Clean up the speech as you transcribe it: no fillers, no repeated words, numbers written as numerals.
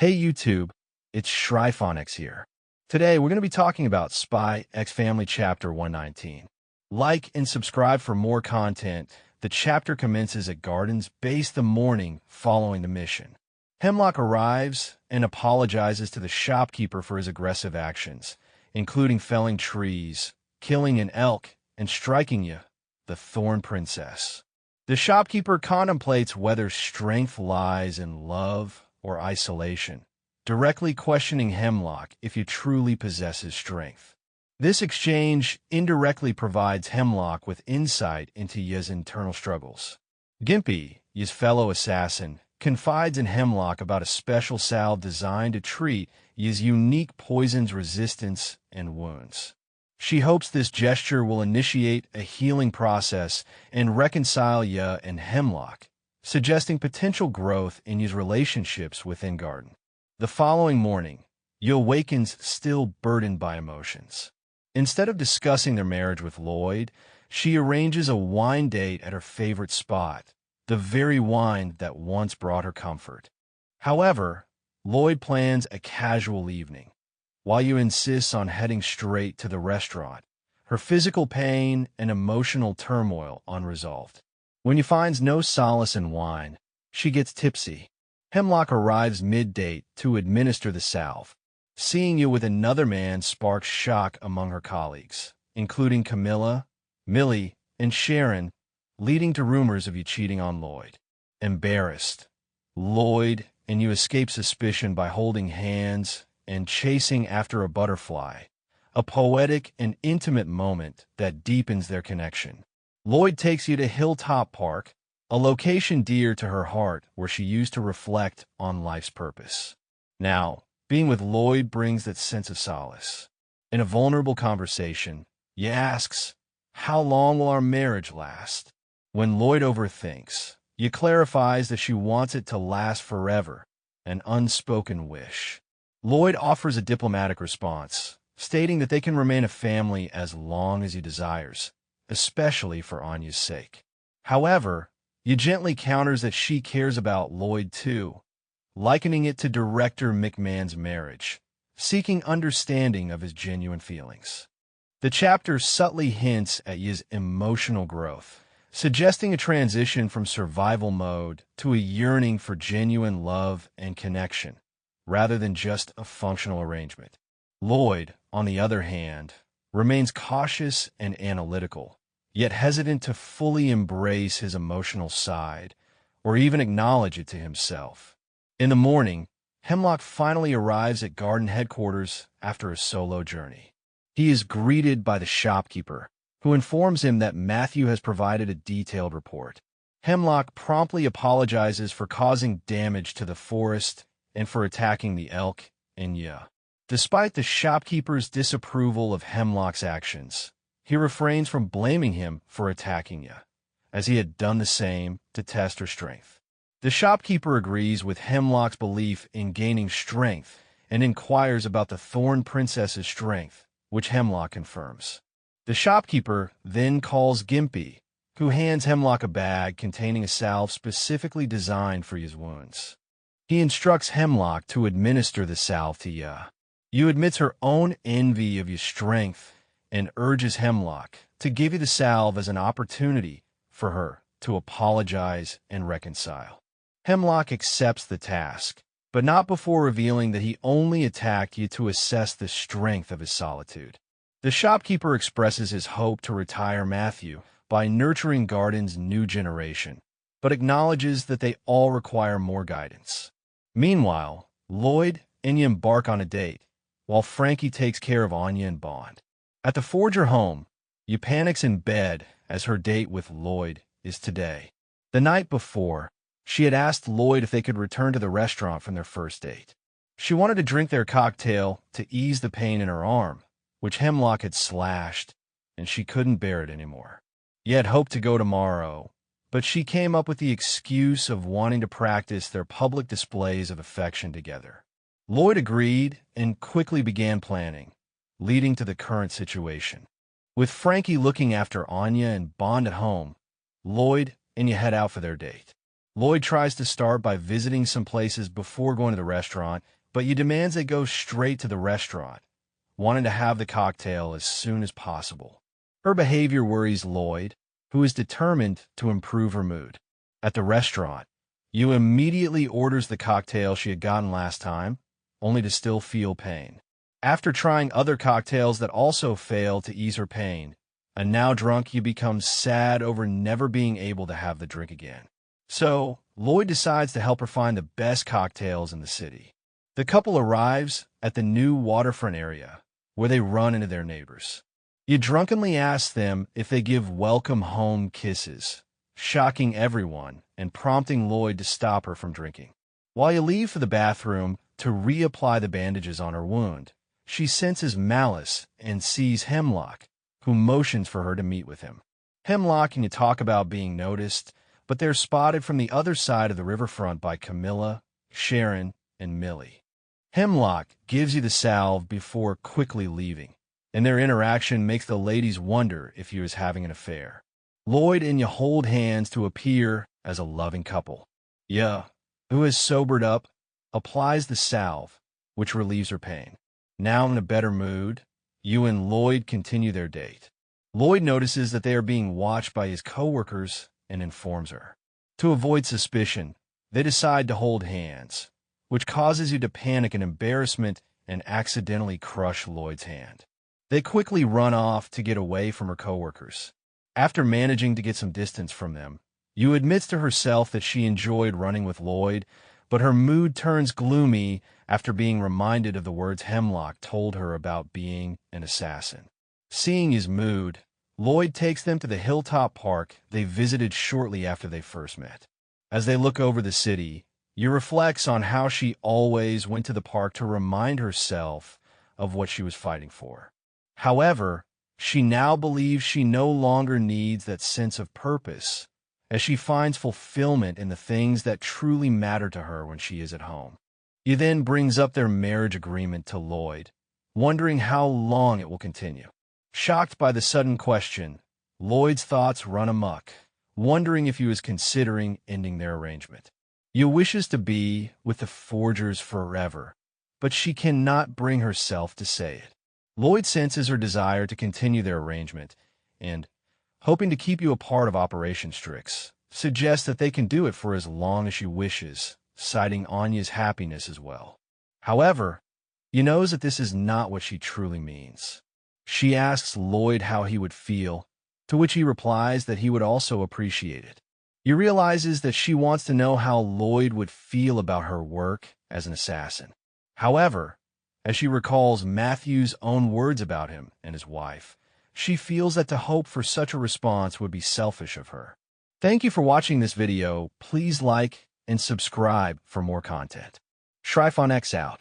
Hey YouTube, it's ShryphonX here. Today we're going to be talking about Spy X Family Chapter 119. Like and subscribe for more content. The chapter commences at Garden's base the morning following the mission. Hemlock arrives and apologizes to the shopkeeper for his aggressive actions, including felling trees, killing an elk, and striking you, the Thorn Princess. The shopkeeper contemplates whether strength lies in love or isolation, directly questioning Hemlock if he truly possesses strength. This exchange indirectly provides Hemlock with insight into Ye's internal struggles. Gimpy, Ye's fellow assassin, confides in Hemlock about a special salve designed to treat Ye's unique poison's resistance and wounds. She hopes this gesture will initiate a healing process and reconcile Ye and Hemlock, suggesting potential growth in Ye's relationships within Garden. The following morning, Ye awakens still burdened by emotions. Instead of discussing their marriage with Lloyd, she arranges a wine date at her favorite spot, the very wine that once brought her comfort. However, Lloyd plans a casual evening, while Ye insists on heading straight to the restaurant, her physical pain and emotional turmoil unresolved. When Ye finds no solace in wine, she gets tipsy. Hemlock arrives mid-date to administer the salve. Seeing Ye with another man sparks shock among her colleagues, including Camilla, Millie, and Sharon, leading to rumors of Ye cheating on Lloyd. Embarrassed, Lloyd and Ye escape suspicion by holding hands and chasing after a butterfly, a poetic and intimate moment that deepens their connection. Lloyd takes Ye to Hilltop Park, a location dear to her heart where she used to reflect on life's purpose. Now, being with Lloyd brings that sense of solace. In a vulnerable conversation, Ye asks, "How long will our marriage last?" When Lloyd overthinks, Ye clarifies that she wants it to last forever, an unspoken wish. Lloyd offers a diplomatic response, stating that they can remain a family as long as he desires, especially for Anya's sake. However, Ye gently counters that she cares about Lloyd too, likening it to Director McMahon's marriage, seeking understanding of his genuine feelings. The chapter subtly hints at Ye's emotional growth, suggesting a transition from survival mode to a yearning for genuine love and connection, rather than just a functional arrangement. Lloyd, on the other hand, remains cautious and analytical, yet hesitant to fully embrace his emotional side or even acknowledge it to himself. In the morning, Hemlock finally arrives at Garden headquarters after a solo journey. He is greeted by the shopkeeper, who informs him that Matthew has provided a detailed report. Hemlock promptly apologizes for causing damage to the forest and for attacking the elk and Ye. Despite the shopkeeper's disapproval of Hemlock's actions, he refrains from blaming him for attacking Ye, as he had done the same to test her strength. The shopkeeper agrees with Hemlock's belief in gaining strength and inquires about the Thorn Princess's strength, which Hemlock confirms. The shopkeeper then calls Gimpy, who hands Hemlock a bag containing a salve specifically designed for Ye's wounds. He instructs Hemlock to administer the salve to Ye. Ye admits her own envy of Ye's strength and urges Hemlock to give Ye the salve as an opportunity for her to apologize and reconcile. Hemlock accepts the task, but not before revealing that he only attacked Ye to assess the strength of his solitude. The shopkeeper expresses his hope to retire Matthew by nurturing Garden's new generation, but acknowledges that they all require more guidance. Meanwhile, Lloyd and Ye embark on a date, while Frankie takes care of Anya and Bond. At the Forger home, Ye panics in bed as her date with Lloyd is today. The night before, she had asked Lloyd if they could return to the restaurant from their first date. She wanted to drink their cocktail to ease the pain in her arm, which Hemlock had slashed, and she couldn't bear it anymore. Ye had hoped to go tomorrow, but she came up with the excuse of wanting to practice their public displays of affection together. Lloyd agreed and quickly began planning, leading to the current situation. With Frankie looking after Anya and Bond at home, Lloyd and Ye head out for their date. Lloyd tries to start by visiting some places before going to the restaurant, but you demands they go straight to the restaurant, wanting to have the cocktail as soon as possible. Her behavior worries Lloyd, who is determined to improve her mood. At the restaurant, Yu immediately orders the cocktail she had gotten last time, only to still feel pain. After trying other cocktails that also fail to ease her pain, and now drunk, Yu becomes sad over never being able to have the drink again. So, Lloyd decides to help her find the best cocktails in the city. The couple arrives at the new waterfront area, where they run into their neighbors. Yu drunkenly asks them if they give welcome home kisses, shocking everyone and prompting Lloyd to stop her from drinking. While you leave for the bathroom to reapply the bandages on her wound, she senses malice and sees Hemlock, who motions for her to meet with him. Hemlock and you talk about being noticed, but they're spotted from the other side of the riverfront by Camilla, Sharon, and Millie. Hemlock gives you the salve before quickly leaving, and their interaction makes the ladies wonder if he was having an affair. Lloyd and you hold hands to appear as a loving couple. Ya, who has sobered up, applies the salve, which relieves her pain. Now in a better mood, Yu and Lloyd continue their date. Lloyd notices that they are being watched by his coworkers and informs her. To avoid suspicion, they decide to hold hands, which causes you to panic in embarrassment and accidentally crush Lloyd's hand. They quickly run off to get away from her coworkers. After managing to get some distance from them, Yu admits to herself that she enjoyed running with Lloyd, but her mood turns gloomy after being reminded of the words Hemlock told her about being an assassin. Seeing his mood, Lloyd takes them to the hilltop park they visited shortly after they first met. As they look over the city, Yu reflects on how she always went to the park to remind herself of what she was fighting for. However, she now believes she no longer needs that sense of purpose, as she finds fulfillment in the things that truly matter to her when she is at home. He then brings up their marriage agreement to Lloyd, wondering how long it will continue. Shocked by the sudden question, Lloyd's thoughts run amok, wondering if he was considering ending their arrangement. Yu wishes to be with the Forgers forever, but she cannot bring herself to say it. Lloyd senses her desire to continue their arrangement, and, hoping to keep you a part of Operation Strix, suggests that they can do it for as long as she wishes, citing Anya's happiness as well. However, Yu knows that this is not what she truly means. She asks Lloyd how he would feel, to which he replies that he would also appreciate it. Yu realizes that she wants to know how Lloyd would feel about her work as an assassin. However, as she recalls Matthew's own words about him and his wife, she feels that to hope for such a response would be selfish of her. Thank you for watching this video. Please like and subscribe for more content. ShryphonX out.